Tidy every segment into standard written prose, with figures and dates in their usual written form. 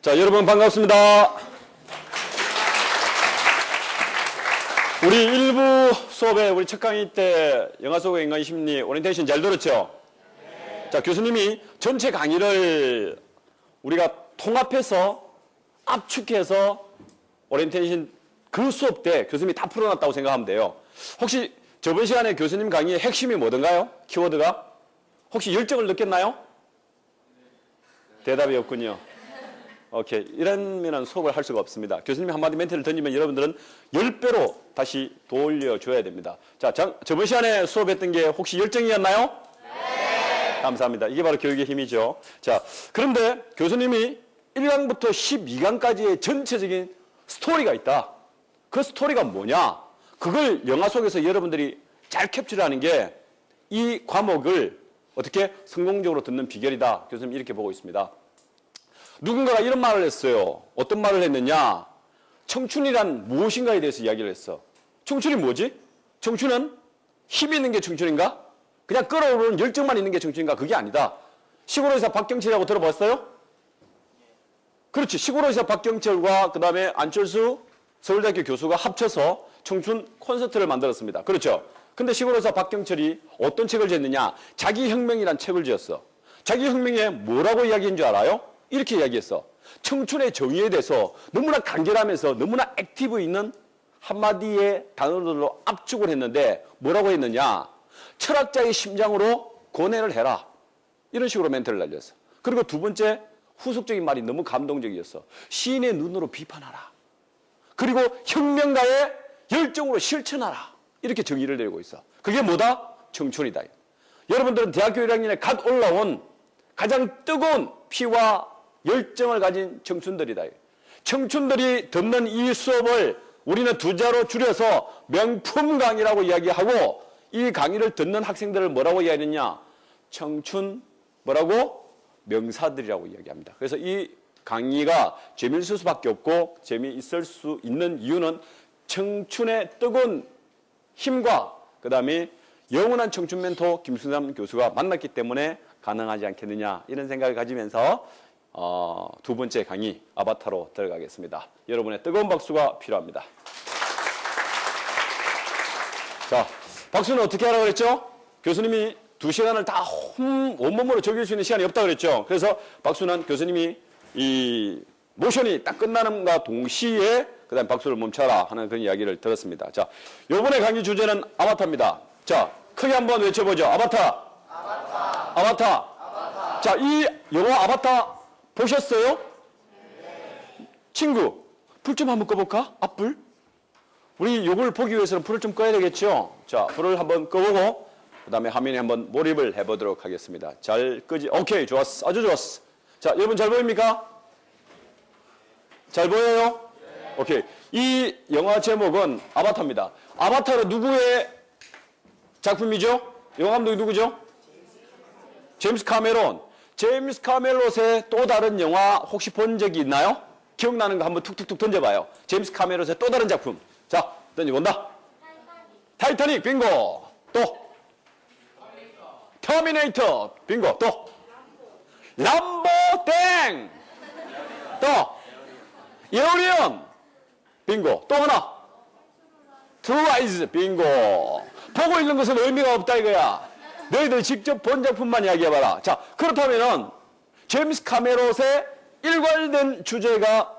자, 여러분 반갑습니다. 우리 일부 수업에 우리 첫 강의 때 영화 속의 인간 심리 오리엔테이션 잘 들었죠? 네. 자, 교수님이 전체 강의를 우리가 통합해서 압축해서 오리엔테이션 그 수업 때 교수님이 다 풀어놨다고 생각하면 돼요. 혹시 저번 시간에 교수님 강의의 핵심이 뭐던가요? 키워드가? 혹시 열정을 느꼈나요? 대답이 없군요. 오케이. 이러면 수업을 할 수가 없습니다. 교수님이 한마디 멘트를 던지면 여러분들은 10배로 다시 돌려줘야 됩니다. 자, 저번 시간에 수업했던 게 혹시 열정이었나요? 네. 감사합니다. 이게 바로 교육의 힘이죠. 자, 그런데 교수님이 1강부터 12강까지의 전체적인 스토리가 있다. 그 스토리가 뭐냐? 그걸 영화 속에서 여러분들이 잘 캡처하는 게 이 과목을 어떻게 성공적으로 듣는 비결이다. 교수님 이렇게 보고 있습니다. 누군가가 이런 말을 했어요. 어떤 말을 했느냐? 청춘이란 무엇인가에 대해서 이야기를 했어. 청춘이 뭐지? 청춘은 힘 있는 게 청춘인가? 그냥 끌어오르는 열정만 있는 게 청춘인가? 그게 아니다. 시골의사 박경철이라고 들어봤어요? 그렇지. 시골의사 박경철과 그 다음에 안철수 서울대학교 교수가 합쳐서 청춘 콘서트를 만들었습니다. 그렇죠. 근데 시골의사 박경철이 어떤 책을 지었느냐? 자기혁명이란 책을 지었어. 자기혁명에 뭐라고 이야기한 줄 알아요? 이렇게 이야기했어. 청춘의 정의에 대해서 너무나 간결하면서 너무나 액티브 있는 한마디의 단어들로 압축을 했는데 뭐라고 했느냐? 철학자의 심장으로 고뇌를 해라. 이런 식으로 멘트를 날렸어. 그리고 두 번째 후속적인 말이 너무 감동적이었어. 시인의 눈으로 비판하라. 그리고 혁명가의 열정으로 실천하라. 이렇게 정의를 내리고 있어. 그게 뭐다? 청춘이다. 여러분들은 대학교 1학년에 갓 올라온 가장 뜨거운 피와 열정을 가진 청춘들이다. 청춘들이 듣는 이 수업을 우리는 두 자로 줄여서 명품 강의라고 이야기하고 이 강의를 듣는 학생들을 뭐라고 이야기하느냐? 청춘 뭐라고? 명사들이라고 이야기합니다. 그래서 이 강의가 재미있을 수밖에 없고 재미있을 수 있는 이유는 청춘의 뜨거운 힘과 그 다음에 영원한 청춘 멘토 김순삼 교수가 만났기 때문에 가능하지 않겠느냐 이런 생각을 가지면서 두 번째 강의 아바타로 들어가겠습니다. 여러분의 뜨거운 박수가 필요합니다. 자, 박수는 어떻게 하라고 그랬죠? 교수님이 2시간을 다 온몸으로 즐길 수 있는 시간이 없다고 그랬죠. 그래서 박수는 교수님이 이 모션이 딱 끝나는과 동시에 그 다음에 박수를 멈춰라 하는 그런 이야기를 들었습니다. 자, 요번에 강의 주제는 아바타입니다. 자, 크게 한번 외쳐보죠. 아바타. 아바타. 아바타. 아바타. 자, 이 영화 아바타 보셨어요? 네. 친구, 불 좀 한번 꺼볼까? 앞불? 우리 요걸 보기 위해서는 불을 좀 꺼야 되겠죠? 자, 불을 한번 꺼보고 그 다음에 화면에 한번 몰입을 해보도록 하겠습니다. 잘 끄지? 오케이, 좋았어. 아주 좋았어. 자, 여러분 잘 보입니까? 잘 보여요? 네. 오케이. 이 영화 제목은 아바타입니다. 아바타는 누구의 작품이죠? 영화 감독이 누구죠? 제임스 카메론. 제임스 카메론의 또 다른 영화 혹시 본 적이 있나요? 기억나는 거 한번 툭툭툭 던져봐요. 제임스 카메론의 또 다른 작품. 자, 던져본다. 타이타닉. 빙고. 또 터미네이터. 빙고. 또 람보. 땡. 또 에어리언. 빙고. 또 하나. 트루 아이즈. 빙고. 보고 있는 것은 의미가 없다 이거야. 너희들 직접 본 작품만 이야기해봐라. 자, 그렇다면은 제임스 카메론의 일관된 주제가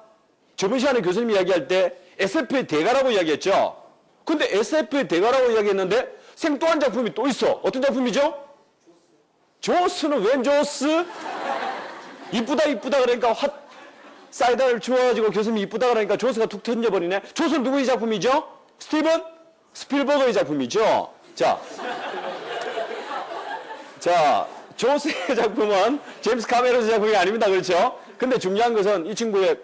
저번 시간에 교수님이 이야기할 때 SF의 대가라고 이야기했죠. 근데 SF의 대가라고 이야기했는데 생뚱한 작품이 또 있어. 어떤 작품이죠? 조스는 웬 조스? 이쁘다 이쁘다 그러니까 사이다를 주워가지고 교수님이 이쁘다 그러니까 조스가 툭 던져버리네. 조스는 누구의 작품이죠? 스티븐 스필버그의 작품이죠. 자, 조스의 작품은 제임스 카메론의 작품이 아닙니다. 그렇죠? 근데 중요한 것은 이 친구의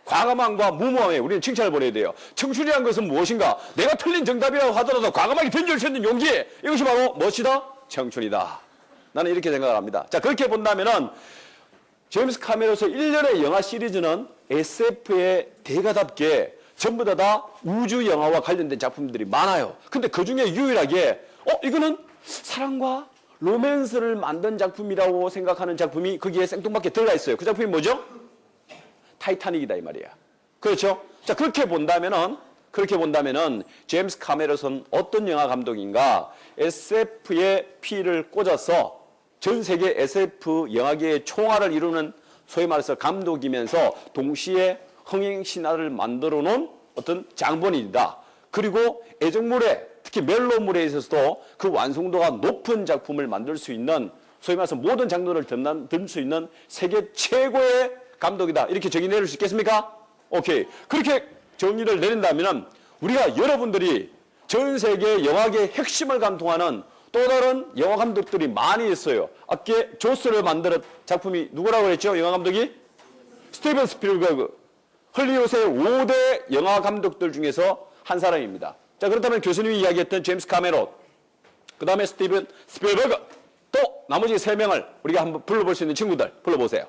과감함과 무모함에 우리는 칭찬을 보내야 돼요. 청춘이라는 것은 무엇인가? 내가 틀린 정답이라고 하더라도 과감하게 던질 수 있는 용기. 이것이 바로 무엇이다? 청춘이다. 나는 이렇게 생각을 합니다. 자, 그렇게 본다면은 제임스 카메론의 1년의 영화 시리즈는 SF의 대가답게 전부 다 우주 영화와 관련된 작품들이 많아요. 근데 그 중에 유일하게 이거는 사랑과 로맨스를 만든 작품이라고 생각하는 작품이 거기에 생뚱맞게 들어가 있어요. 그 작품이 뭐죠? 타이타닉이다 이 말이야. 그렇죠? 자, 그렇게 본다면은 제임스 카메론은 어떤 영화 감독인가? SF의 피를 꽂아서 전 세계 SF 영화계의 총알을 이루는 소위 말해서 감독이면서 동시에 흥행 신화를 만들어 놓은 어떤 장본인이다. 그리고 애정물에 특히 멜로물에 있어서도 그 완성도가 높은 작품을 만들 수 있는 소위 말해서 모든 장르를 들 수 있는 세계 최고의 감독이다. 이렇게 정의 내릴 수 있겠습니까? 오케이. 그렇게 정의를 내린다면 우리가 여러분들이 전 세계 영화계의 핵심을 감통하는 또 다른 영화 감독들이 많이 있어요. 아까 조스를 만들었 작품이 누구라고 그랬죠? 영화 감독이? 스티븐 스필버그. 헐리우드의 5대 영화 감독들 중에서 한 사람입니다. 자, 그렇다면 교수님이 이야기했던 제임스 카메론, 그 다음에 스티븐 스필버그, 또 나머지 3명을 우리가 한번 불러볼 수 있는 친구들 불러보세요.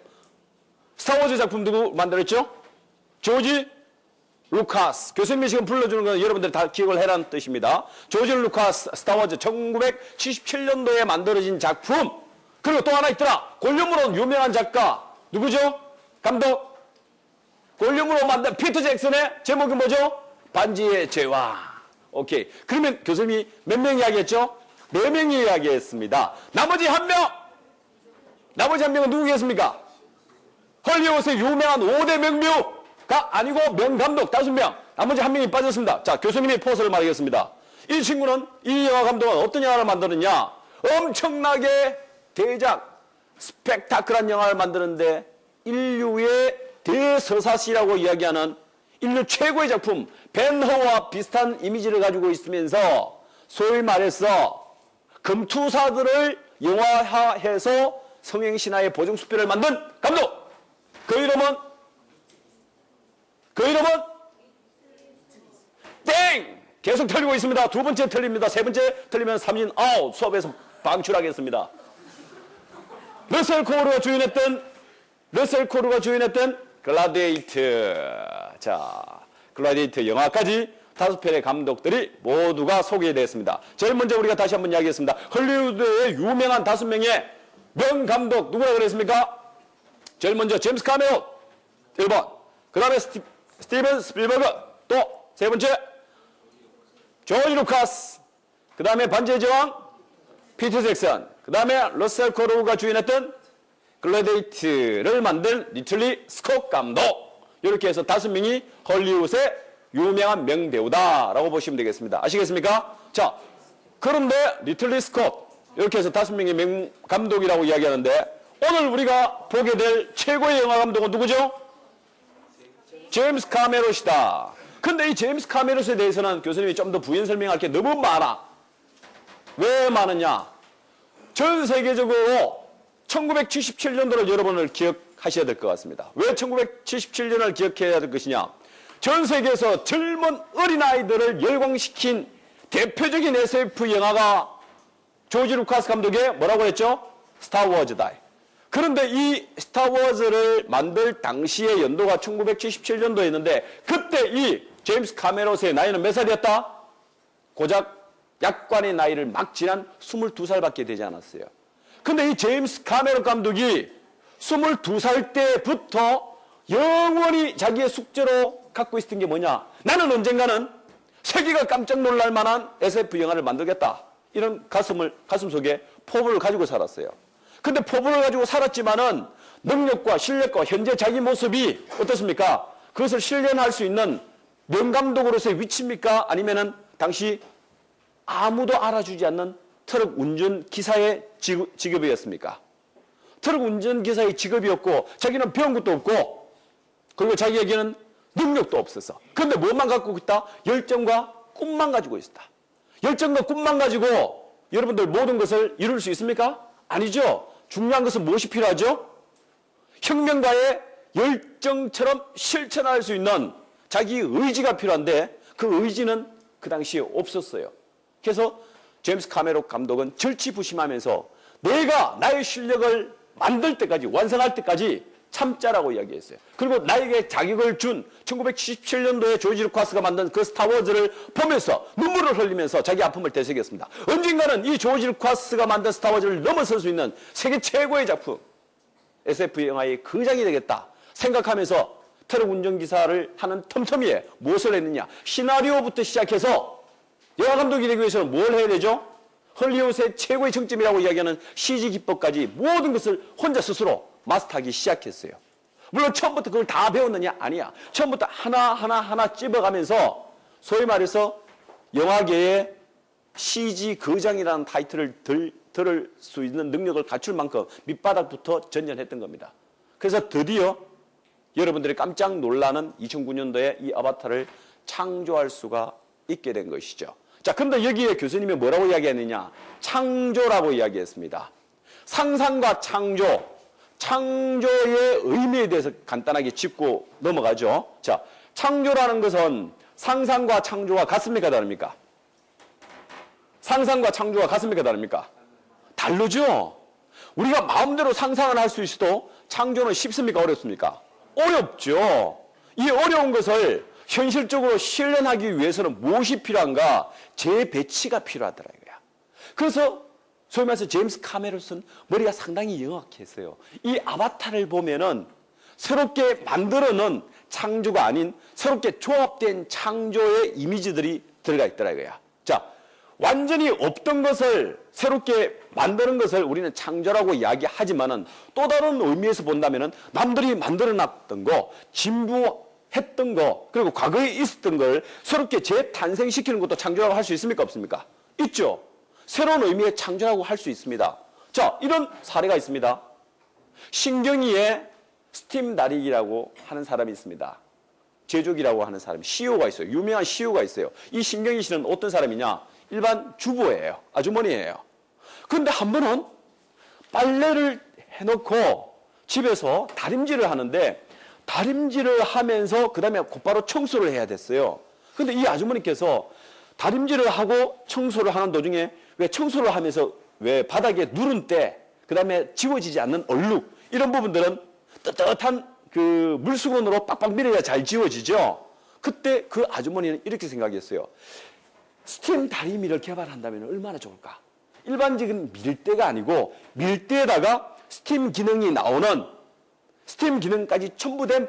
스타워즈 작품 누구 만들었죠? 조지 루카스. 교수님이 지금 불러주는 건 여러분들 다 기억을 해라는 뜻입니다. 조지 루카스 스타워즈 1977년도에 만들어진 작품. 그리고 또 하나 있더라. 골룸으로 유명한 작가 누구죠? 감독. 골룸으로 만든 피터 잭슨의 제목이 뭐죠? 반지의 제왕. 오케이. 그러면 교수님이 몇 명 이야기했죠? 4명이 이야기했습니다. 나머지 한 명은 누구겠습니까? 헐리우드의 유명한 5대 명뮤가 아니고 명감독 5명. 나머지 한 명이 빠졌습니다. 자, 교수님이 포스를 말하겠습니다. 이 친구는, 이 영화 감독은 어떤 영화를 만드느냐? 엄청나게 대작, 스펙타클한 영화를 만드는데 인류의 대서사시라고 이야기하는 인류 최고의 작품 벤허와 비슷한 이미지를 가지고 있으면서 소위 말해서 금투사들을 영화화해서 성행신화의 보증수표를 만든 감독. 그 이름은 땡! 계속 틀리고 있습니다. 2번째 틀립니다. 3번째 틀리면 삼진 아웃. 수업에서 방출하겠습니다. 러셀 크로우가 주연했던 글라디에이터. 자, 글라디에이터 영화까지 5편의 감독들이 모두가 소개되었습니다. 제일 먼저 우리가 다시 한번 이야기했습니다. 헐리우드의 유명한 5명의 명감독 누구라고 그랬습니까? 제일 먼저 제임스 카메론 1번, 그 다음에 스티븐 스필버그, 또 세 번째 조지 루카스, 그 다음에 반지의 제왕 피터 잭슨, 그 다음에 러셀 크로우가 주연했던 글래디에이터를 만든 리틀리 스콧 감독. 이렇게 해서 5명이 헐리우드의 유명한 명배우다라고 보시면 되겠습니다. 아시겠습니까? 자, 그런데 리틀리 스콧 이렇게 해서 5명의 명감독이라고 이야기하는데 오늘 우리가 보게 될 최고의 영화 감독은 누구죠? 제임스 카메론이다. 근데 이 제임스 카메론에 대해서는 교수님이 좀 더 부연 설명할 게 너무 많아. 왜 많으냐? 전 세계적으로 1977년도를 여러분을 기억하셔야 될 것 같습니다. 왜 1977년을 기억해야 될 것이냐? 전 세계에서 젊은 어린아이들을 열광시킨 대표적인 SF 영화가 조지 루카스 감독의 뭐라고 했죠? 스타워즈다. 그런데 이 스타워즈를 만들 당시의 연도가 1977년도였는데 그때 이 제임스 카메론의 나이는 몇 살이었다? 고작 약관의 나이를 막 지난 22살밖에 되지 않았어요. 근데 이 제임스 카메론 감독이 22살 때부터 영원히 자기의 숙제로 갖고 있었던 게 뭐냐? 나는 언젠가는 세계가 깜짝 놀랄 만한 SF 영화를 만들겠다. 이런 가슴 속에 포부를 가지고 살았어요. 근데 포부를 가지고 살았지만은 능력과 실력과 현재 자기 모습이 어떻습니까? 그것을 실현할 수 있는 명감독으로서의 위치입니까? 아니면은 당시 아무도 알아주지 않는 트럭 운전기사의 직업이었습니까? 트럭 운전기사의 직업이었고 자기는 배운 것도 없고 그리고 자기에게는 능력도 없었어. 그런데 뭐만 갖고 있다? 열정과 꿈만 가지고 있었다. 열정과 꿈만 가지고 여러분들 모든 것을 이룰 수 있습니까? 아니죠. 중요한 것은 무엇이 필요하죠? 혁명가의 열정처럼 실천할 수 있는 자기 의지가 필요한데 그 의지는 그 당시에 없었어요. 그래서 제임스 카메론 감독은 절치부심하면서 내가 나의 실력을 만들 때까지 완성할 때까지 참자라고 이야기했어요. 그리고 나에게 자격을 준 1977년도에 조지 루카스가 만든 그 스타워즈를 보면서 눈물을 흘리면서 자기 아픔을 되새겼습니다. 언젠가는 이 조지 루카스가 만든 스타워즈를 넘어설 수 있는 세계 최고의 작품 SF 영화의 거장이 되겠다 생각하면서 트럭 운전기사를 하는 텀텀이에 무엇을 했느냐. 시나리오부터 시작해서 영화감독이 되기 위해서는 뭘 해야 되죠? 헐리우드의 최고의 정점이라고 이야기하는 CG 기법까지 모든 것을 혼자 스스로 마스터하기 시작했어요. 물론 처음부터 그걸 다 배웠느냐? 아니야. 처음부터 하나 찝어가면서 소위 말해서 영화계의 CG 거장이라는 타이틀을 들을 수 있는 능력을 갖출 만큼 밑바닥부터 전전했던 겁니다. 그래서 드디어 여러분들이 깜짝 놀라는 2009년도에 이 아바타를 창조할 수가 있게 된 것이죠. 자, 그런데 여기에 교수님이 뭐라고 이야기했느냐? 창조라고 이야기했습니다. 상상과 창조, 창조의 의미에 대해서 간단하게 짚고 넘어가죠. 자, 창조라는 것은 상상과 창조가 같습니까? 다릅니까? 상상과 창조가 같습니까? 다릅니까? 다르죠? 우리가 마음대로 상상을 할 수 있어도 창조는 쉽습니까? 어렵습니까? 어렵죠. 이 어려운 것을 현실적으로 실현하기 위해서는 무엇이 필요한가? 재배치가 필요하더라 이거야. 그래서 소위 말해서 제임스 카메론은 머리가 상당히 영악했어요. 이 아바타를 보면은 새롭게 만들어낸 창조가 아닌 새롭게 조합된 창조의 이미지들이 들어가 있더라 이거야. 자, 완전히 없던 것을 새롭게 만드는 것을 우리는 창조라고 이야기하지만은 또 다른 의미에서 본다면은 남들이 만들어놨던 거, 진부했던 거, 그리고 과거에 있었던 걸 새롭게 재탄생시키는 것도 창조라고 할 수 있습니까? 없습니까? 있죠. 새로운 의미의 창조라고 할 수 있습니다. 자, 이런 사례가 있습니다. 신경이의 스팀 다리기라고 하는 사람이 있습니다. 제조기라고 하는 사람이 CEO가 있어요. 유명한 CEO가 있어요. 이 신경이 씨는 어떤 사람이냐? 일반 주부예요. 아주머니예요. 그런데 한 번은 빨래를 해놓고 집에서 다림질을 하는데 다림질을 하면서 그 다음에 곧바로 청소를 해야 됐어요. 그런데 이 아주머니께서 다림질을 하고 청소를 하는 도중에 왜 청소를 하면서 왜 바닥에 누른 때 그 다음에 지워지지 않는 얼룩 이런 부분들은 떳떳한 그 물수건으로 빡빡 밀어야 잘 지워지죠. 그때 그 아주머니는 이렇게 생각했어요. 스팀 다리미를 개발한다면 얼마나 좋을까? 일반적인 밀대가 아니고 밀대에다가 스팀 기능이 나오는 스팀 기능까지 첨부된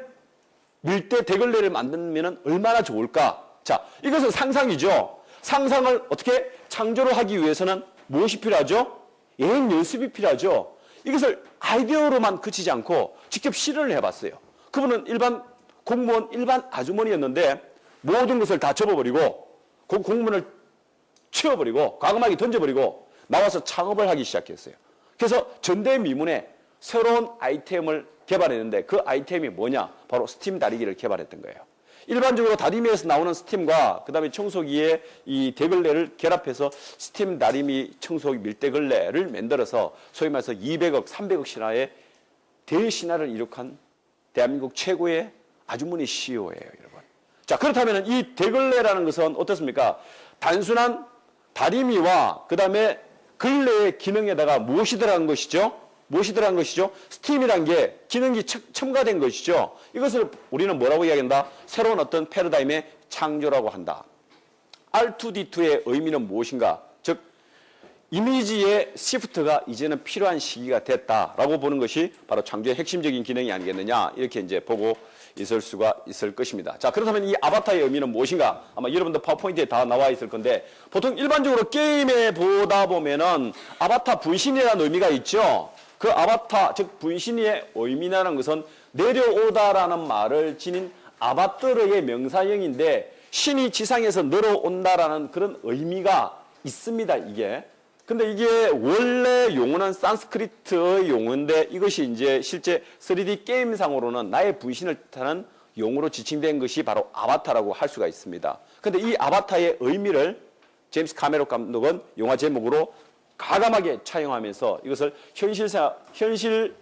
밀대 대걸레를 만들면 얼마나 좋을까? 자, 이것은 상상이죠. 상상을 어떻게 창조를 하기 위해서는 무엇이 필요하죠? 여행 연습이 필요하죠. 이것을 아이디어로만 그치지 않고 직접 실현을 해봤어요. 그분은 일반 공무원, 일반 아주머니였는데 모든 것을 다 접어버리고 그 공문을 치워버리고 과감하게 던져버리고 나와서 창업을 하기 시작했어요. 그래서 전대미문에 새로운 아이템을 개발했는데 그 아이템이 뭐냐? 바로 스팀 다리기를 개발했던 거예요. 일반적으로 다리미에서 나오는 스팀과 그 다음에 청소기의 이 대걸레를 결합해서 스팀 다리미 청소기 밀대걸레를 만들어서 소위 말해서 200억, 300억 신화의 대신화를 이룩한 대한민국 최고의 아주머니 CEO예요, 여러분. 자, 그렇다면 이 대걸레라는 것은 어떻습니까? 단순한 다리미와 그 다음에 걸레의 기능에다가 무엇이 들어간 것이죠? 무엇이 들어간 것이죠? 스팀이란 게 기능이 첨가된 것이죠. 이것을 우리는 뭐라고 이야기한다? 새로운 어떤 패러다임의 창조라고 한다. R2D2의 의미는 무엇인가? 즉 이미지의 시프트가 이제는 필요한 시기가 됐다라고 보는 것이 바로 창조의 핵심적인 기능이 아니겠느냐 이렇게 이제 보고 있을 수가 있을 것입니다. 자, 그렇다면 이 아바타의 의미는 무엇인가? 아마 여러분들 파워포인트에 다 나와 있을 건데 보통 일반적으로 게임에 보다 보면은 아바타 분신이라는 의미가 있죠. 그 아바타, 즉 분신의 의미라는 것은 내려오다라는 말을 지닌 아바트르의 명사형인데 신이 지상에서 내려온다라는 그런 의미가 있습니다, 이게. 근데 이게 원래 용어는 산스크리트의 용어인데 이것이 이제 실제 3D 게임상으로는 나의 분신을 뜻하는 용어로 지칭된 것이 바로 아바타라고 할 수가 있습니다. 근데 이 아바타의 의미를 제임스 카메론 감독은 영화 제목으로 과감하게 차용하면서 이것을 현실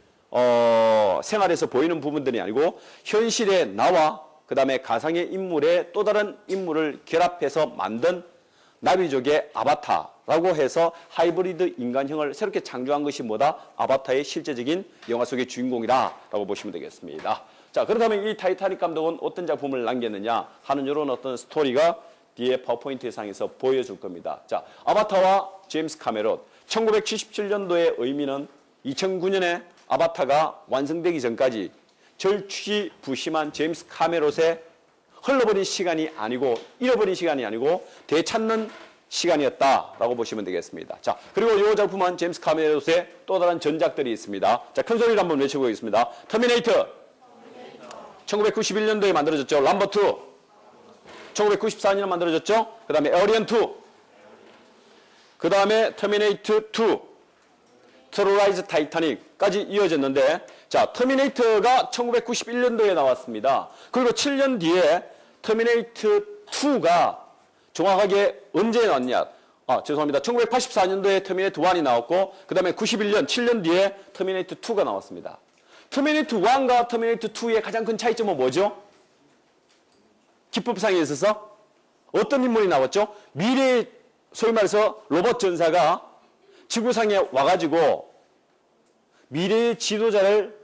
생활에서 보이는 부분들이 아니고 현실의 나와 그 다음에 가상의 인물의 또 다른 인물을 결합해서 만든 나비족의 아바타라고 해서 하이브리드 인간형을 새롭게 창조한 것이 뭐다? 아바타의 실제적인 영화 속의 주인공이다라고 보시면 되겠습니다. 자, 그렇다면 이 타이타닉 감독은 어떤 작품을 남겼느냐 하는 이런 어떤 스토리가 뒤에 파워포인트 상에서 보여줄 겁니다. 자, 아바타와 제임스 카메론 1977년도의 의미는 2009년에 아바타가 완성되기 전까지 절취부심한 제임스 카메론의 흘러버린 시간이 아니고 잃어버린 시간이 아니고 되찾는 시간이었다라고 보시면 되겠습니다. 자, 그리고 이 작품은 제임스 카메론의 또 다른 전작들이 있습니다. 자, 큰 소리로 한번 외쳐보겠습니다. 터미네이터. 1991년도에 만들어졌죠. 람보 2. 1994년에 만들어졌죠. 그 다음에 에어리언 2. 그 다음에 터미네이터 2. 트로라이즈 타이타닉까지 이어졌는데, 자, 터미네이터가 1991년도에 나왔습니다. 그리고 7년 뒤에 터미네이터 2가 정확하게 언제 나왔냐? 죄송합니다. 1984년도에 터미네이터 1이 나왔고, 그 다음에 91년, 7년 뒤에 터미네이터 2가 나왔습니다. 터미네이터 1과 터미네이터 2의 가장 큰 차이점은 뭐죠? 기법상에 있어서 어떤 인물이 나왔죠? 미래의 소위 말해서 로봇 전사가 지구상에 와가지고 미래의 지도자를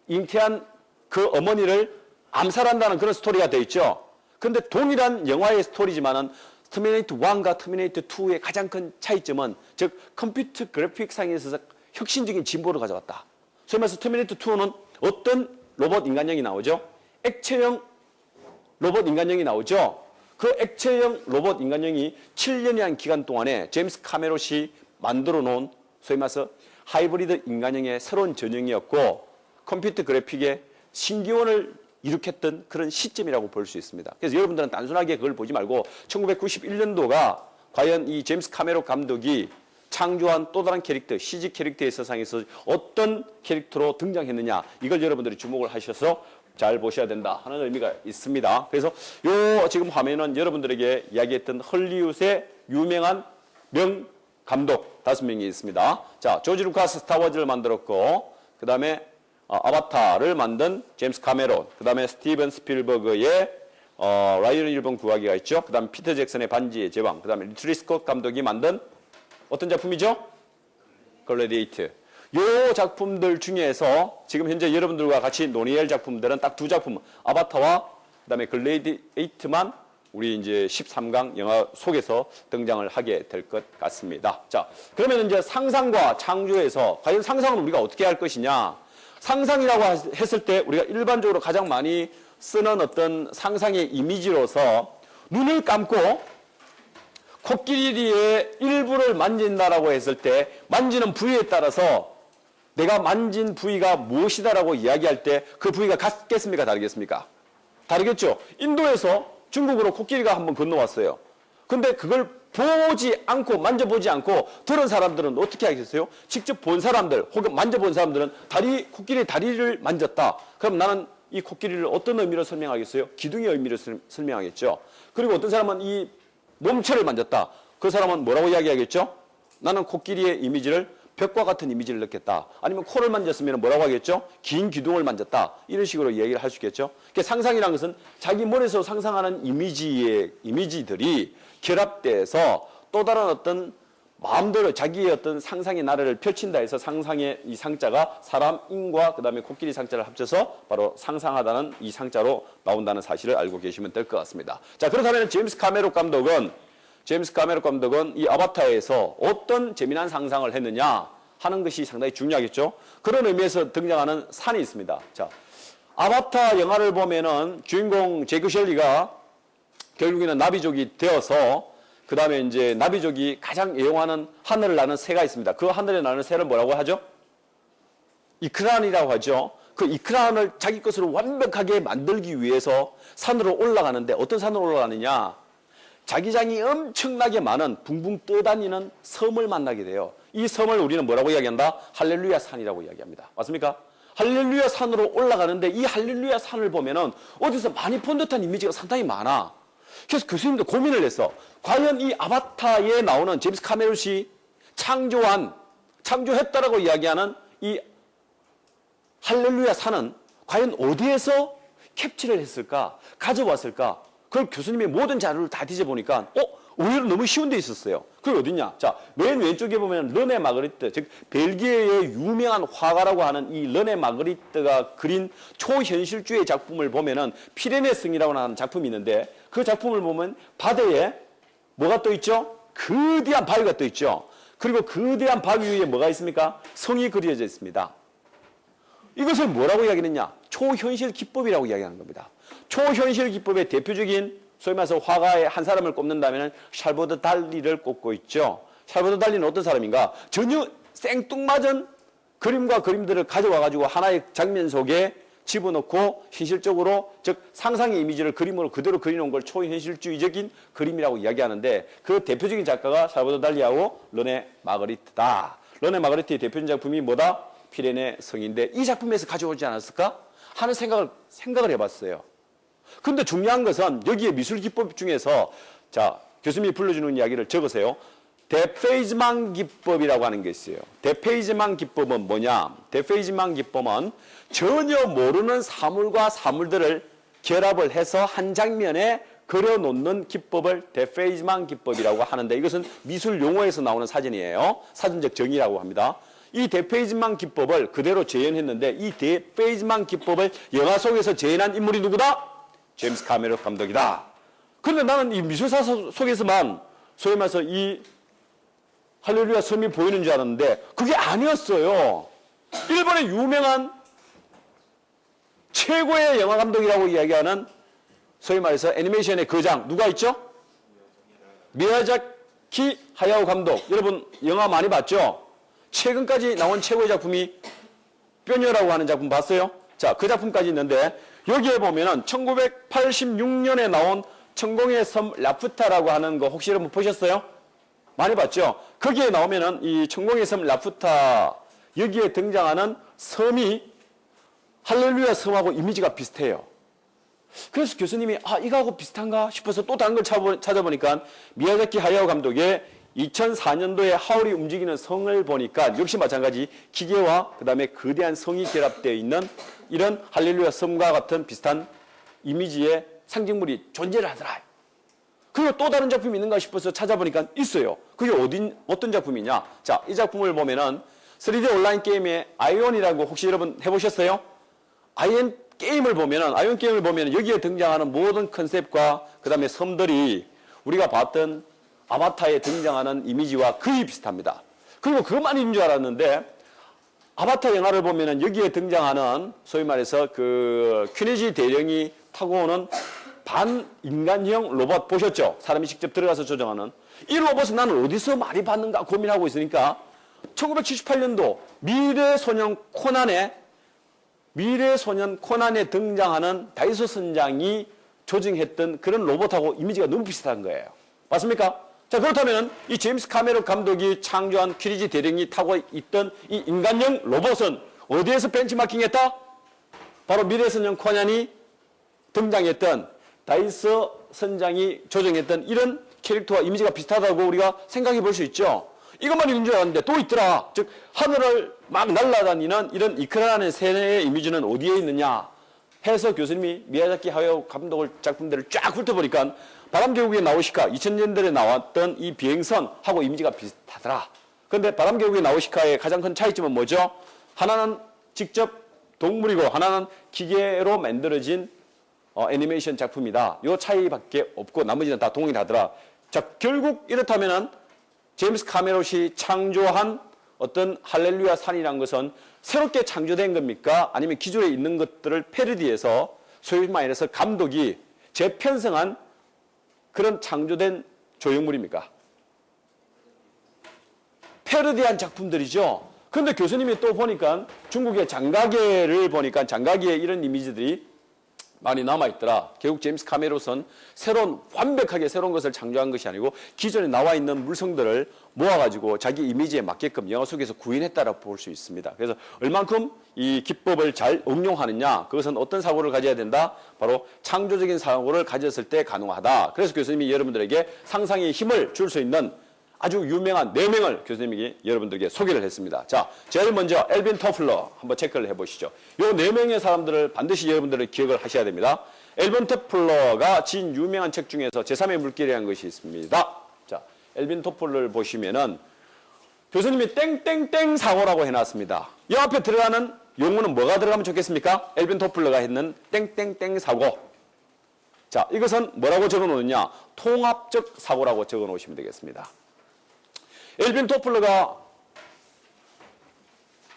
잉태한 그 어머니를 암살한다는 그런 스토리가 되어 있죠. 그런데 동일한 영화의 스토리지만은 터미네이터 1과 터미네이터 2의 가장 큰 차이점은 즉 컴퓨터 그래픽상에 있어서 혁신적인 진보를 가져왔다. 소위 말해서 터미네이터 2는 어떤 로봇 인간형이 나오죠? 액체형 로봇 인간형이 나오죠. 그 액체형 로봇 인간형이 7년이라는 기간 동안에 제임스 카메론이 만들어 놓은 소위 말해서 하이브리드 인간형의 새로운 전형이었고 컴퓨터 그래픽의 신기원을 일으켰던 그런 시점이라고 볼 수 있습니다. 그래서 여러분들은 단순하게 그걸 보지 말고 1991년도가 과연 이 제임스 카메론 감독이 창조한 또 다른 캐릭터, CG 캐릭터의 세상에서 어떤 캐릭터로 등장했느냐, 이걸 여러분들이 주목을 하셔서 잘 보셔야 된다 하는 의미가 있습니다. 그래서 요 지금 화면은 여러분들에게 이야기했던 헐리우드의 유명한 명 감독 5명이 있습니다. 자, 조지 루카스 스타워즈를 만들었고, 그 다음에 아바타를 만든 제임스 카메론, 그 다음에 스티븐 스필버그의 라이언 1번 구하기가 있죠. 그 다음에 피터 잭슨의 반지의 제왕, 그 다음에 리틀리 스콧 감독이 만든 어떤 작품이죠? 글래디에이터. 요 작품들 중에서 지금 현재 여러분들과 같이 논의할 작품들은 딱 두 작품, 아바타와 그 다음에 글래디에이터만 우리 이제 13강 영화 속에서 등장을 하게 될 것 같습니다. 자, 그러면 이제 상상과 창조에서 과연 상상은 우리가 어떻게 할 것이냐? 상상이라고 했을 때 우리가 일반적으로 가장 많이 쓰는 어떤 상상의 이미지로서 눈을 감고 코끼리의 일부를 만진다라고 했을 때 만지는 부위에 따라서 내가 만진 부위가 무엇이다라고 이야기할 때 그 부위가 같겠습니까? 다르겠습니까? 다르겠죠. 인도에서 중국으로 코끼리가 한번 건너왔어요. 근데 그걸 보지 않고 만져보지 않고 들은 사람들은 어떻게 하겠어요? 직접 본 사람들 혹은 만져본 사람들은 코끼리 다리를 만졌다. 그럼 나는 이 코끼리를 어떤 의미로 설명하겠어요? 기둥의 의미로 설명하겠죠. 그리고 어떤 사람은 이 몸체를 만졌다. 그 사람은 뭐라고 이야기하겠죠? 나는 코끼리의 이미지를 벽과 같은 이미지를 느꼈다. 아니면 코를 만졌으면 뭐라고 하겠죠? 긴 기둥을 만졌다. 이런 식으로 얘기를 할 수 있겠죠. 그러니까 상상이라는 것은 자기 머리에서 상상하는 이미지들이 결합돼서 또 다른 어떤 마음대로 자기의 어떤 상상의 나래를 펼친다 해서 상상의 이 상자가 사람 인과 그 다음에 코끼리 상자를 합쳐서 바로 상상하다는 이 상자로 나온다는 사실을 알고 계시면 될 것 같습니다. 자, 그렇다면 제임스 카메론 감독은 이 아바타에서 어떤 재미난 상상을 했느냐 하는 것이 상당히 중요하겠죠. 그런 의미에서 등장하는 산이 있습니다. 자, 아바타 영화를 보면은 주인공 제이크 셜리가 결국에는 나비족이 되어서 그 다음에 이제 나비족이 가장 애용하는 하늘을 나는 새가 있습니다. 그 하늘에 나는 새를 뭐라고 하죠? 이크란이라고 하죠. 그 이크란을 자기 것으로 완벽하게 만들기 위해서 산으로 올라가는데 어떤 산으로 올라가느냐? 자기장이 엄청나게 많은 붕붕 떠다니는 섬을 만나게 돼요. 이 섬을 우리는 뭐라고 이야기한다? 할렐루야 산이라고 이야기합니다. 맞습니까? 할렐루야 산으로 올라가는데 이 할렐루야 산을 보면은 어디서 많이 본 듯한 이미지가 상당히 많아. 그래서 교수님도 고민을 했어. 과연 이 아바타에 나오는 제임스 카메론이 창조했다라고 이야기하는 이 할렐루야 산은 과연 어디에서 캡처를 했을까? 가져왔을까? 그걸 교수님의 모든 자료를 다 뒤져보니까 오히려 너무 쉬운 데 있었어요. 그게 어딨냐? 자, 맨 왼쪽에 보면 르네 마그리트, 즉 벨기에의 유명한 화가라고 하는 이 르네 마그리트가 그린 초현실주의 작품을 보면은 피레네 성이라고 하는 작품이 있는데 그 작품을 보면 바다에 뭐가 떠 있죠? 거대한 바위가 떠 있죠. 그리고 거대한 바위 위에 뭐가 있습니까? 성이 그려져 있습니다. 이것을 뭐라고 이야기했느냐? 초현실 기법이라고 이야기하는 겁니다. 초현실 기법의 대표적인 소위 말해서 화가의 한 사람을 꼽는다면 샬보드 달리를 꼽고 있죠. 샬보드 달리는 어떤 사람인가? 전혀 생뚱맞은 그림과 그림들을 가져와 가지고 하나의 장면 속에 집어넣고 현실적으로, 즉 상상의 이미지를 그림으로 그대로 그려놓은 걸 초현실주의적인 그림이라고 이야기하는데, 그 대표적인 작가가 샬보드 달리하고 르네 마그리트다. 르네 마그리트의 대표적인 작품이 뭐다? 피레네 성인데, 이 작품에서 가져오지 않았을까 하는 생각을 해봤어요. 근데 중요한 것은 여기에 미술 기법 중에서, 자, 교수님이 불러주는 이야기를 적으세요. 데페이즈만 기법이라고 하는 게 있어요. 데페이즈만 기법은 뭐냐? 데페이즈만 기법은 전혀 모르는 사물과 사물들을 결합을 해서 한 장면에 그려놓는 기법을 데페이즈만 기법이라고 하는데, 이것은 미술 용어에서 나오는 사전이에요. 사전적 정의라고 합니다. 이 데페이즈만 기법을 그대로 재현했는데, 이 데페이즈만 기법을 영화 속에서 재현한 인물이 누구다? 제임스 카메론 감독이다. 그런데 나는 이 미술사 속에서만 소위 말해서 이 할렐루야 섬이 보이는 줄 알았는데 그게 아니었어요. 일본의 유명한 최고의 영화 감독이라고 이야기하는 소위 말해서 애니메이션의 거장 누가 있죠? 미야자키 하야오 감독. 여러분 영화 많이 봤죠? 최근까지 나온 최고의 작품이 뼈녀라고 하는 작품 봤어요? 자, 그 작품까지 있는데 여기에 보면은 1986년에 나온 천공의 섬 라푸타라고 하는 거 혹시 여러분 보셨어요? 많이 봤죠? 거기에 나오면은 이 천공의 섬 라푸타, 여기에 등장하는 섬이 할렐루야 섬하고 이미지가 비슷해요. 그래서 교수님이 이거하고 비슷한가 싶어서 또 다른 걸 찾아보니까 미야자키 하야오 감독의 2004년도에 하울이 움직이는 성을 보니까 역시 마찬가지 기계와 그 다음에 거대한 성이 결합되어 있는 이런 할렐루야 섬과 같은 비슷한 이미지의 상징물이 존재를 하더라. 그리고 또 다른 작품이 있는가 싶어서 찾아보니까 있어요. 그게 어떤 작품이냐? 자, 이 작품을 보면은 3D 온라인 게임의 아이온이라고 혹시 여러분 해보셨어요? 아이온 게임을 보면은 여기에 등장하는 모든 컨셉과 그 다음에 섬들이 우리가 봤던 아바타에 등장하는 이미지와 거의 비슷합니다. 그리고 그것만 있는 줄 알았는데 아바타 영화를 보면은 여기에 등장하는 소위 말해서 그 퀴네지 대령이 타고 오는 반인간형 로봇 보셨죠? 사람이 직접 들어가서 조정하는 이 로봇은 나는 어디서 많이 봤는가 고민하고 있으니까 1978년도 미래소년 코난에 등장하는 다이소 선장이 조정했던 그런 로봇하고 이미지가 너무 비슷한 거예요. 맞습니까? 자, 그렇다면 이 제임스 카메론 감독이 창조한 퀴리지 대령이 타고 있던 이 인간형 로봇은 어디에서 벤치마킹했다? 바로 미래소년 코난이 등장했던 다이소 선장이 조정했던 이런 캐릭터와 이미지가 비슷하다고 우리가 생각해 볼 수 있죠. 이것만 있는 줄 알았는데 또 있더라. 즉 하늘을 막 날아다니는 이런 이크라라는 새의 이미지는 어디에 있느냐 해서 교수님이 미야자키 하야오 감독의 작품들을 쫙 훑어보니까 바람계곡의 나우시카 2000년대에 나왔던 이 비행선하고 이미지가 비슷하더라. 그런데 바람계곡의 나우시카의 가장 큰 차이점은 뭐죠? 하나는 직접 동물이고 하나는 기계로 만들어진 애니메이션 작품이다. 이 차이밖에 없고 나머지는 다 동일하더라. 자, 결국 이렇다면은 제임스 카메론이 창조한 어떤 할렐루야 산이라는 것은 새롭게 창조된 겁니까? 아니면 기존에 있는 것들을 패러디해서 소위 말해서 감독이 재편성한 그런 창조된 조형물입니까? 패러디한 작품들이죠. 그런데 교수님이 또 보니까 중국의 장가계를 보니까 장가계에 이런 이미지들이 많이 남아있더라. 결국 제임스 카메론은 완벽하게 새로운 것을 창조한 것이 아니고 기존에 나와 있는 물성들을 모아가지고 자기 이미지에 맞게끔 영화 속에서 구현했다라고 볼 수 있습니다. 그래서 얼만큼 이 기법을 잘 응용하느냐, 그것은 어떤 사고를 가져야 된다? 바로 창조적인 사고를 가졌을 때 가능하다. 그래서 교수님이 여러분들에게 상상의 힘을 줄 수 있는 아주 유명한 4명을 교수님이 여러분들에게 소개를 했습니다. 자, 제일 먼저 엘빈 토플러 한번 체크를 해보시죠. 이 4명의 사람들을 반드시 여러분들은 기억을 하셔야 됩니다. 엘빈 토플러가 지은 유명한 책 중에서 제3의 물길이라는 것이 있습니다. 자, 엘빈 토플러를 보시면은 교수님이 땡땡땡 사고라고 해놨습니다. 이 앞에 들어가는 용어는 뭐가 들어가면 좋겠습니까? 엘빈 토플러가 했는 땡땡땡 사고. 자, 이것은 뭐라고 적어 놓느냐? 통합적 사고라고 적어 놓으시면 되겠습니다. 엘빈 토플러가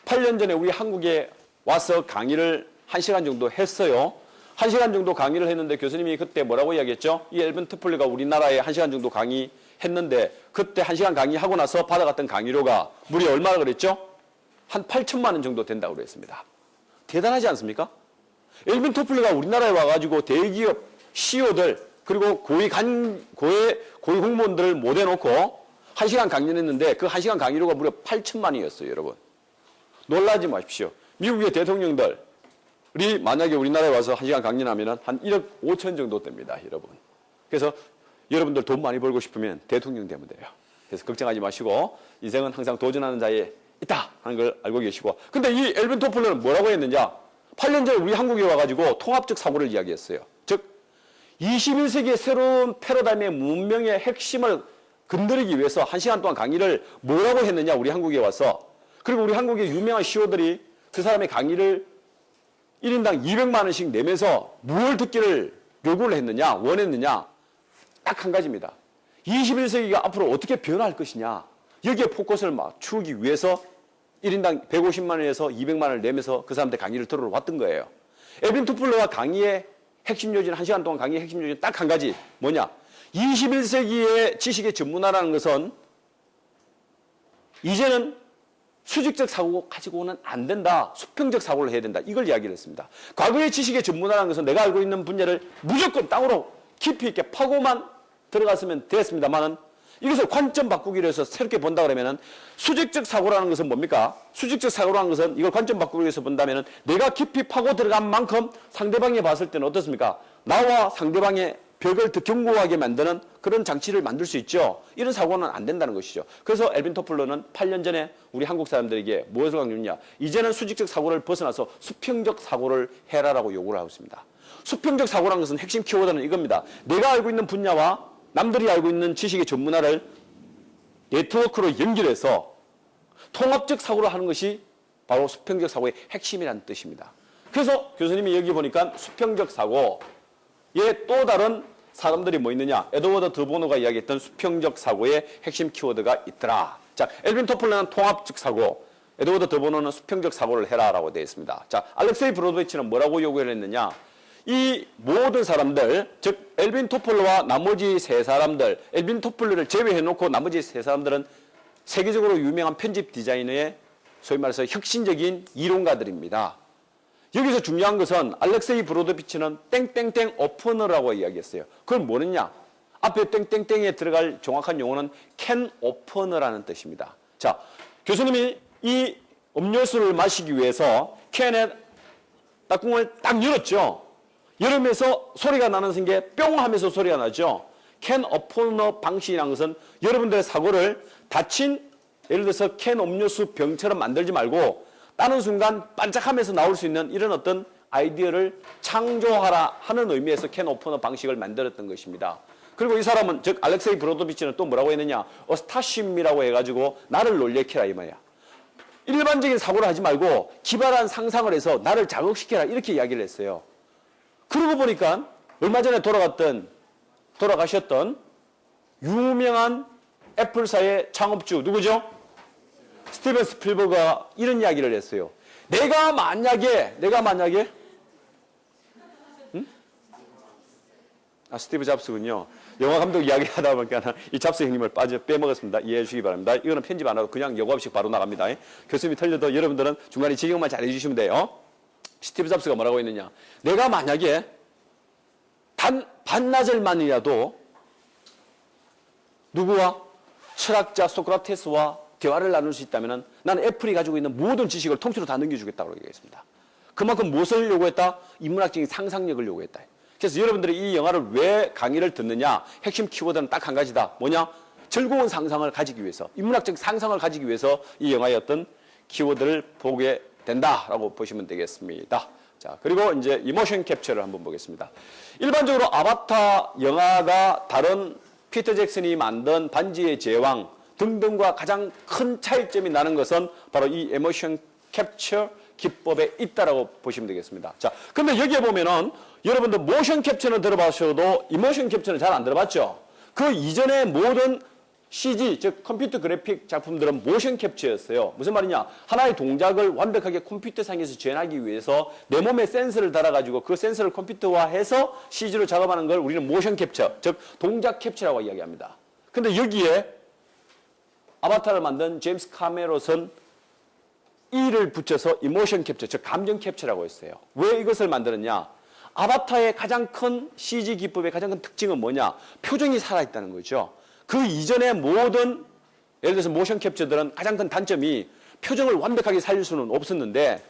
8년 전에 우리 한국에 와서 강의를 1시간 정도 했어요. 1시간 정도 강의를 했는데 교수님이 그때 뭐라고 이야기했죠? 이 엘빈 토플러가 우리나라에 1시간 정도 강의했는데 그때 1시간 강의하고 나서 받아갔던 강의료가 무려 얼마나 그랬죠? 한 8천만 원 정도 된다고 그랬습니다. 대단하지 않습니까? 엘빈 토플러가 우리나라에 와가지고 대기업 CEO들 그리고 고위 공무원들을 모아놓고 1시간 강의를 했는데 그 1시간 강의료가 무려 8천만 원이었어요, 여러분. 놀라지 마십시오. 미국의 대통령들이 만약에 우리나라에 와서 1시간 강연하면 한 1억 5천 정도 됩니다, 여러분. 그래서 여러분들 돈 많이 벌고 싶으면 대통령 되면 돼요. 그래서 걱정하지 마시고 인생은 항상 도전하는 자에 있다 하는 걸 알고 계시고. 근데 이 엘빈 토플러는 뭐라고 했느냐? 8년 전에 우리 한국에 와가지고 통합적 사고를 이야기했어요. 즉 21세기의 새로운 패러다임의 문명의 핵심을 건드리기 위해서 1시간 동안 강의를 뭐라고 했느냐? 우리 한국에 와서. 그리고 우리 한국의 유명한 CEO들이 그 사람의 강의를 1인당 200만 원씩 내면서 무엇을 듣기를 요구를 했느냐? 원했느냐? 딱 한 가지입니다. 21세기가 앞으로 어떻게 변화할 것이냐? 여기에 포커스를 맞추기 위해서 1인당 150만 원에서 200만 원을 내면서 그 사람한테 강의를 들으러 왔던 거예요. 엘빈 토플러가 강의의 핵심 요지는 1시간 동안 강의의 핵심 요지는 딱 한 가지. 뭐냐? 21세기의 지식의 전문화라는 것은 이제는 수직적 사고 가지고는 안 된다. 수평적 사고를 해야 된다. 이걸 이야기를 했습니다. 과거의 지식의 전문화라는 것은 내가 알고 있는 분야를 무조건 땅으로 깊이 있게 파고만 들어갔으면 됐습니다만은 이것을 관점 바꾸기로 해서 새롭게 본다 그러면은 수직적 사고라는 것은 뭡니까? 수직적 사고라는 것은 이걸 관점 바꾸기 위해서 본다면은 내가 깊이 파고 들어간 만큼 상대방이 봤을 때는 어떻습니까? 나와 상대방의 벽을 더 견고하게 만드는 그런 장치를 만들 수 있죠. 이런 사고는 안 된다는 것이죠. 그래서 엘빈 토플러는 8년 전에 우리 한국 사람들에게 무엇을 강조했냐? 이제는 수직적 사고를 벗어나서 수평적 사고를 해라라고 요구를 하고 있습니다. 수평적 사고라는 것은 핵심 키워드는 이겁니다. 내가 알고 있는 분야와 남들이 알고 있는 지식의 전문화를 네트워크로 연결해서 통합적 사고를 하는 것이 바로 수평적 사고의 핵심이라는 뜻입니다. 그래서 교수님이 여기 보니까 수평적 사고의 또 다른 사람들이 뭐 있느냐? 에드워드 드보노가 이야기했던 수평적 사고의 핵심 키워드가 있더라. 자, 엘빈 토플러는 통합적 사고, 에드워드 드보노는 수평적 사고를 해라라고 되어 있습니다. 자, 알렉세이 브로도비치는 뭐라고 요구를 했느냐? 이 모든 사람들, 즉 엘빈 토플러와 나머지 세 사람들, 엘빈 토플러를 제외해놓고 나머지 세 사람들은 세계적으로 유명한 편집 디자이너의 소위 말해서 혁신적인 이론가들입니다. 여기서 중요한 것은 알렉세이 브로도비치는 땡땡땡 오퍼너라고 이야기했어요. 그건 뭐느냐? 앞에 땡땡땡에 들어갈 정확한 용어는 캔 오퍼너라는 뜻입니다. 자, 교수님이 이 음료수를 마시기 위해서 캔에 뚜껑을 딱 열었죠. 열으면서 소리가 나는 게 뿅 하면서 소리가 나죠. 캔 오퍼너 방식이라는 것은 여러분들의 사고를 닫힌 예를 들어서 캔 음료수 병처럼 만들지 말고 따는 순간 반짝하면서 나올 수 있는 이런 어떤 아이디어를 창조하라 하는 의미에서 캔 오퍼너 방식을 만들었던 것입니다. 그리고 이 사람은 즉 알렉세이 브로도비치는 또 뭐라고 했느냐? 어스타심이라고 해가지고 나를 놀래켜라 이 말이야. 일반적인 사고를 하지 말고 기발한 상상을 해서 나를 자극시켜라 이렇게 이야기를 했어요. 그러고 보니까 얼마 전에 돌아가셨던 유명한 애플사의 창업주 누구죠? 스티븐 스필버그가 이런 이야기를 했어요. 내가 만약에 스티브 잡스군요. 영화 감독 이야기 하다 보니까 이 잡스 형님을 빼먹었습니다. 이해해 주시기 바랍니다. 이거는 편집 안 하고 그냥 여과 없이 바로 나갑니다. 교수님이 틀려도 여러분들은 중간에 지경만 잘 해주시면 돼요. 스티브 잡스가 뭐라고 했느냐? 내가 만약에 단 반나절만이라도 누구와? 철학자 소크라테스와 대화를 나눌 수 있다면 나는 애플이 가지고 있는 모든 지식을 통째로 다 넘겨주겠다고 얘기했습니다. 그만큼 무엇을 요구했다? 인문학적인 상상력을 요구했다. 그래서 여러분들이 이 영화를 왜 강의를 듣느냐? 핵심 키워드는 딱 한 가지다. 뭐냐? 즐거운 상상을 가지기 위해서, 인문학적 상상을 가지기 위해서 이 영화의 어떤 키워드를 보게 된다라고 보시면 되겠습니다. 자, 그리고 이제 이모션 캡처를 한번 보겠습니다. 일반적으로 아바타 영화가 다른 피터 잭슨이 만든 반지의 제왕 등등과 가장 큰 차이점이 나는 것은 바로 이 이모션 캡처 기법에 있다라고 보시면 되겠습니다. 자, 근데 여기에 보면은 여러분들 모션 캡처는 들어보셔도 이모션 캡처는 잘 안 들어봤죠? 그 이전의 모든 CG, 즉 컴퓨터 그래픽 작품들은 모션 캡처였어요. 무슨 말이냐? 하나의 동작을 완벽하게 컴퓨터상에서 재현하기 위해서 내 몸에 센서를 달아가지고 그 센서를 컴퓨터화해서 CG로 작업하는 걸 우리는 모션 캡처, 즉 동작 캡처라고 이야기합니다. 근데 여기에 아바타를 만든 제임스 카메론은 E를 붙여서 이모션 캡처, 즉 감정 캡처라고 했어요. 왜 이것을 만들었냐? 아바타의 가장 큰 CG 기법의 가장 큰 특징은 뭐냐? 표정이 살아있다는 거죠. 그 이전의 모든 예를 들어서 모션 캡처들은 가장 큰 단점이 표정을 완벽하게 살릴 수는 없었는데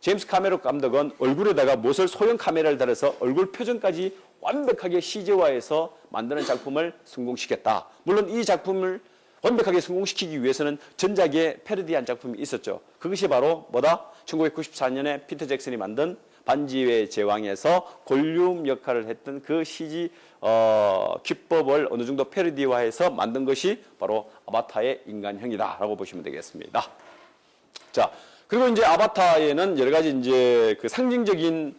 제임스 카메론 감독은 얼굴에다가 무엇을 소형 카메라를 달아서 얼굴 표정까지 완벽하게 CG화해서 만드는 작품을 성공시켰다. 물론 이 작품을 완벽하게 성공시키기 위해서는 전작에 패러디한 작품이 있었죠. 그것이 바로 뭐다? 1994년에 피터 잭슨이 만든 반지의 제왕에서 골룸 역할을 했던 그 CG 기법을 어느 정도 패러디화해서 만든 것이 바로 아바타의 인간형이다라고 보시면 되겠습니다. 자, 그리고 이제 아바타에는 여러 가지 이제 그 상징적인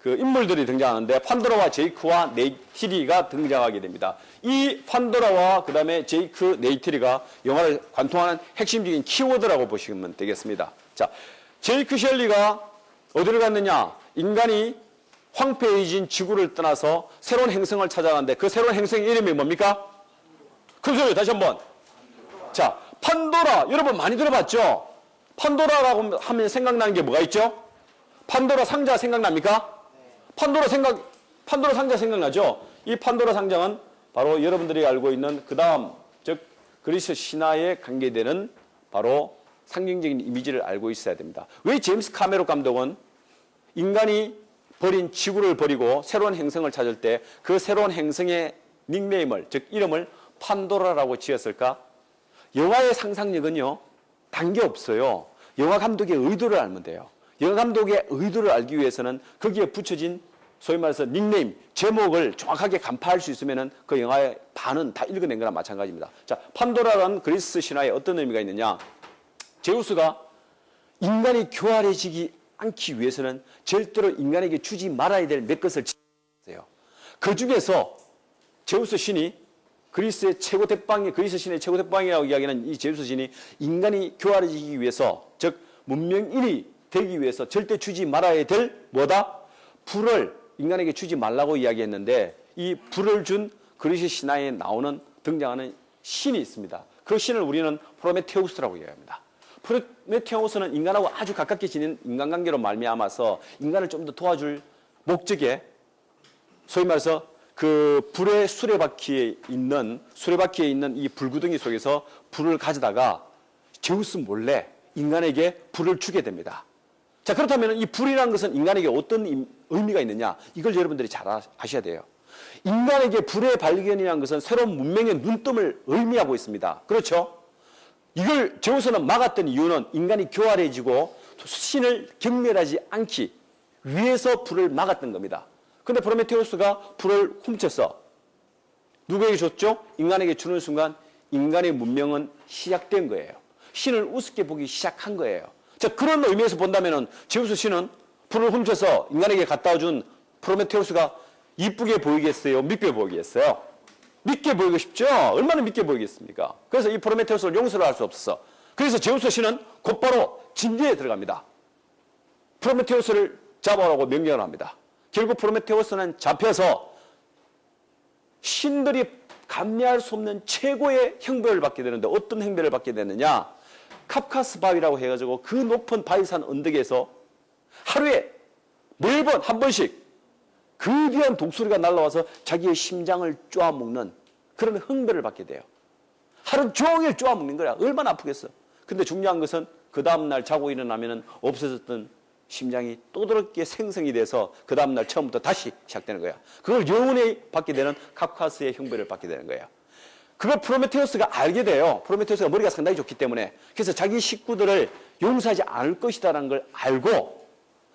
그 인물들이 등장하는데 판도라와 제이크와 네이티리가 등장하게 됩니다. 이 판도라와 그 다음에 제이크, 네이티리가 영화를 관통하는 핵심적인 키워드라고 보시면 되겠습니다. 자, 제이크 셸리가 어디를 갔느냐? 인간이 황폐해진 지구를 떠나서 새로운 행성을 찾아가는데 그 새로운 행성의 이름이 뭡니까? 큰 소리 다시 한번. 자, 판도라. 여러분 많이 들어봤죠? 판도라라고 하면 생각나는 게 뭐가 있죠? 판도라 상자 생각납니까? 판도라 상자 생각나죠? 이 판도라 상자는 바로 여러분들이 알고 있는 그 다음, 즉 그리스 신화에 관계되는 바로 상징적인 이미지를 알고 있어야 됩니다. 왜 제임스 카메론 감독은 인간이 버린 지구를 버리고 새로운 행성을 찾을 때 그 새로운 행성의 닉네임을, 즉 이름을 판도라라고 지었을까? 영화의 상상력은요, 단계 없어요. 영화 감독의 의도를 알면 돼요. 영화 감독의 의도를 알기 위해서는 거기에 붙여진 소위 말해서 닉네임, 제목을 정확하게 간파할 수 있으면 그 영화의 반은 다 읽어낸 거나 마찬가지입니다. 자, 판도라라는 그리스 신화에 어떤 의미가 있느냐? 제우스가 인간이 교활해지지 않기 위해서는 절대로 인간에게 주지 말아야 될 몇 것을 지었어요. 그 중에서 제우스 신이 그리스 신의 최고 대빵이라고 이야기하는 이 제우스 신이 인간이 교활해지기 위해서, 즉 문명인이 되기 위해서 절대 주지 말아야 될 뭐다? 불을 인간에게 주지 말라고 이야기했는데 이 불을 준 그리스 신화에 나오는 등장하는 신이 있습니다. 그 신을 우리는 프로메테우스라고 이야기합니다. 프로메테우스는 인간하고 아주 가깝게 지낸 인간관계로 말미암아서 인간을 좀 더 도와줄 목적에 소위 말해서 그 불의 수레바퀴에 있는 이 불구덩이 속에서 불을 가져다가 제우스 몰래 인간에게 불을 주게 됩니다. 자, 그렇다면 이 불이라는 것은 인간에게 어떤 의미가 있느냐? 이걸 여러분들이 잘 아셔야 돼요. 인간에게 불의 발견이라는 것은 새로운 문명의 눈뜸을 의미하고 있습니다. 그렇죠? 이걸 제우스는 막았던 이유는 인간이 교활해지고 신을 경멸하지 않기 위해서 불을 막았던 겁니다. 그런데 프로메테우스가 불을 훔쳐서 누구에게 줬죠? 인간에게 주는 순간 인간의 문명은 시작된 거예요. 신을 우습게 보기 시작한 거예요. 자, 그런 의미에서 본다면 제우스 신은 불을 훔쳐서 인간에게 갖다 준 프로메테우스가 이쁘게 보이겠어요? 믿게 보이겠어요? 믿게 보이고 싶죠? 얼마나 믿게 보이겠습니까? 그래서 이 프로메테우스를 용서를 할 수 없었어. 그래서 제우스 신은 곧바로 진지에 들어갑니다. 프로메테우스를 잡아오라고 명령을 합니다. 결국 프로메테우스는 잡혀서 신들이 감내할 수 없는 최고의 형벌을 받게 되는데 어떤 형벌을 받게 되느냐? 카프카스 바위라고 해가지고 그 높은 바위산 언덕에서 하루에 매번 한 번씩 거대한 독수리가 날아와서 자기의 심장을 쪼아먹는 그런 형벌을 받게 돼요. 하루 종일 쪼아먹는 거야. 얼마나 아프겠어. 근데 중요한 것은 그 다음날 자고 일어나면 없어졌던 심장이 또다롭게 생성이 돼서 그 다음날 처음부터 다시 시작되는 거야. 그걸 영원히 받게 되는 카프카스의 형벌을 받게 되는 거예요. 그걸 프로메테우스가 알게 돼요. 프로메테우스가 머리가 상당히 좋기 때문에. 그래서 자기 식구들을 용서하지 않을 것이다라는 걸 알고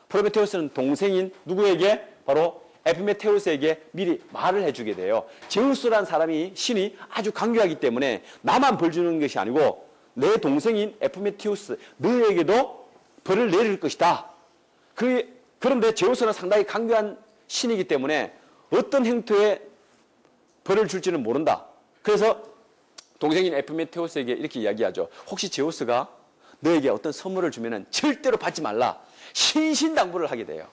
프로메테우스는 동생인 누구에게? 바로 에피메테우스에게 미리 말을 해주게 돼요. 제우스라는 사람이 신이 아주 강교하기 때문에 나만 벌 주는 것이 아니고 내 동생인 에피메테우스 너에게도 벌을 내릴 것이다. 그런데 제우스는 상당히 강교한 신이기 때문에 어떤 형태의 벌을 줄지는 모른다. 그래서 동생인 에피메테우스에게 이렇게 이야기하죠. 혹시 제우스가 너에게 어떤 선물을 주면은 절대로 받지 말라. 신신당부를 하게 돼요.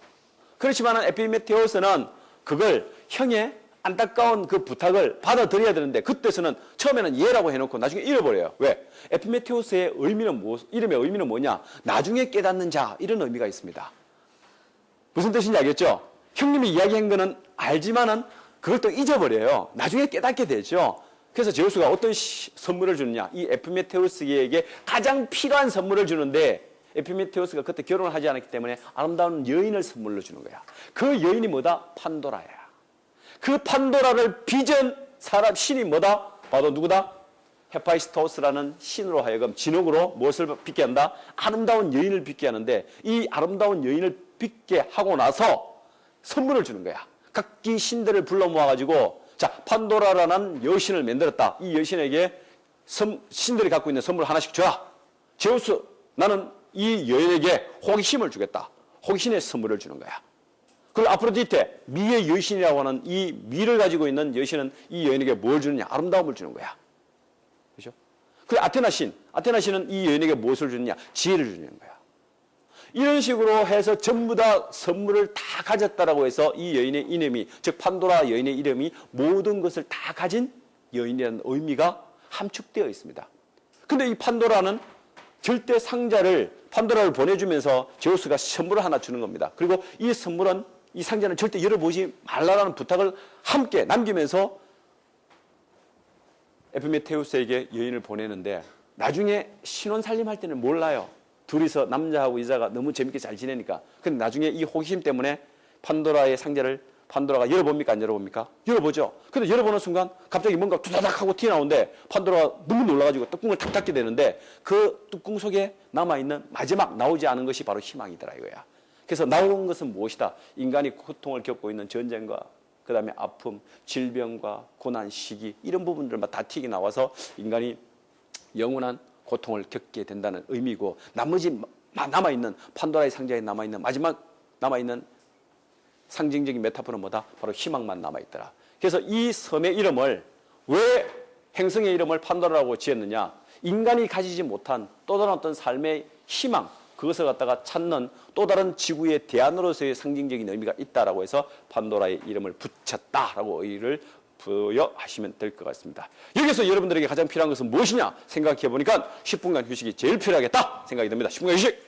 그렇지만 에피메테우스는 그걸 형의 안타까운 그 부탁을 받아들여야 되는데 그때서는 처음에는 예라고 해놓고 나중에 잃어버려요. 왜? 에피메테우스의 이름의 의미는 뭐냐? 나중에 깨닫는 자, 이런 의미가 있습니다. 무슨 뜻인지 알겠죠? 형님이 이야기한 거는 알지만은 그걸 또 잊어버려요. 나중에 깨닫게 되죠. 그래서 제우스가 어떤 선물을 주느냐? 이 에피메테우스에게 가장 필요한 선물을 주는데 에피메테우스가 그때 결혼을 하지 않았기 때문에 아름다운 여인을 선물로 주는 거야. 그 여인이 뭐다? 판도라야. 그 판도라를 빚은 사람 신이 뭐다? 바로 누구다? 헤파이스토스라는 신으로 하여금 진흙으로 무엇을 빚게 한다? 아름다운 여인을 빚게 하는데 이 아름다운 여인을 빚게 하고 나서 선물을 주는 거야. 각기 신들을 불러 모아가지고 자, 판도라라는 여신을 만들었다. 이 여신에게 신들이 갖고 있는 선물을 하나씩 줘라. 제우스, 나는 이 여인에게 호기심을 주겠다. 호기심의 선물을 주는 거야. 그리고 아프로디테, 미의 여신이라고 하는 이 미를 가지고 있는 여신은 이 여인에게 뭘 주느냐? 아름다움을 주는 거야. 그죠? 그리고 아테나 신은 이 여인에게 무엇을 주느냐? 지혜를 주는 거야. 이런 식으로 해서 전부 다 선물을 다 가졌다라고 해서 이 여인의 이름이, 즉 판도라 여인의 이름이 모든 것을 다 가진 여인이라는 의미가 함축되어 있습니다. 근데 이 판도라는 절대 상자를 판도라를 보내주면서 제우스가 선물을 하나 주는 겁니다. 그리고 이 선물은 이 상자는 절대 열어보지 말라라는 부탁을 함께 남기면서 에피메테우스에게 여인을 보내는데 나중에 신혼 살림할 때는 몰라요. 둘이서 남자하고 여자가 너무 재밌게 잘 지내니까. 근데 나중에 이 호기심 때문에 판도라의 상자를 판도라가 열어봅니까? 안 열어봅니까? 열어보죠. 근데 열어보는 순간 갑자기 뭔가 두다닥 하고 튀어나오는데 판도라가 너무 놀라가지고 뚜껑을 탁 닫게 되는데 그 뚜껑 속에 남아있는 마지막 나오지 않은 것이 바로 희망이더라 이거야. 그래서 나온 것은 무엇이다? 인간이 고통을 겪고 있는 전쟁과 그 다음에 아픔, 질병과 고난, 시기 이런 부분들만 다 튀게 나와서 인간이 영원한 고통을 겪게 된다는 의미고 나머지 남아있는 판도라의 상자에 남아있는 마지막 남아있는 상징적인 메타포는 뭐다? 바로 희망만 남아있더라. 그래서 이 섬의 이름을 왜 행성의 이름을 판도라라고 지었느냐? 인간이 가지지 못한 또 다른 어떤 삶의 희망 그것을 갖다가 찾는 또 다른 지구의 대안으로서의 상징적인 의미가 있다라고 해서 판도라의 이름을 붙였다라고 의의를 부여하시면 될 것 같습니다. 여기서 여러분들에게 가장 필요한 것은 무엇이냐 생각해 보니까 10분간 휴식이 제일 필요하겠다 생각이 듭니다. 10분간 휴식!